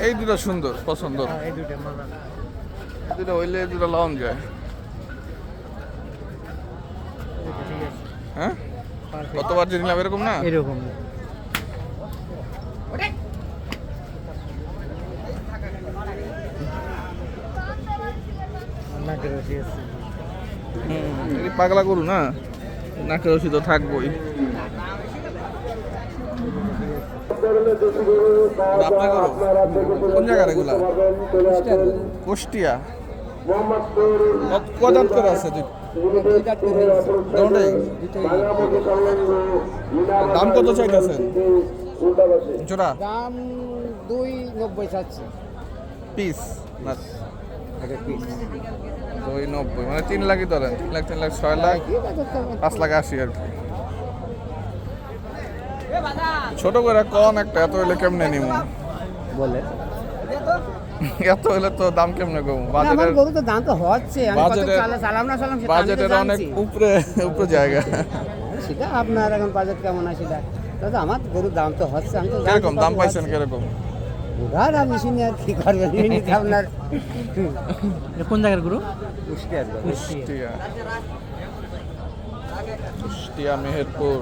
এই দুটো সুন্দর পছন্দ, এই দুটো মজা। এই দুটো হইলে এই দুটো লাউন যায়। ঠিক আছে, হ্যাঁ, কতবার যে নিলাম এরকম না। এরকম নাকের রশি আছে। এই পাগলা গরু না, নাকের রশি তো থাকবোই। আপনার গরু কোন জায়গার এগুলা? কুষ্টিয়া। কদাত করে আছে? দাম কত চাইতেছেন জোড়া? দাম 2.90 চাচ্ছি পিস না, পিস। 2.90 মানে 3 লাখই ধরেন। 3 লাখ 3 লাখ 6 লাখ 5 লাখ 80 আর কি। ছোট করে কন একটা, এত হইলে কেমনে নিমু বলে? এত হইলে তো দাম কেমনে কম? আমার গরু তো দাম তো হচ্ছে, আমি কত চালাম না চালাম সেটা আমি তো বাজেটের অনেক জানছি। উপরে উপরে জায়গা। সেটা আপনার এখন বাজেট কেমন আছে সেটা, দাদা আমার গরুর দাম তো হচ্ছে, আমি তো জানছি কিরকম দাম কত পাইছেন? হচ্ছে। কিরকম? উধার আপনি শুনে আর কি করবেন, এমনিতে আপনার কোন জায়গার গরু? কুষ্টিয়া, কুষ্টিয়া মেহেরপুর।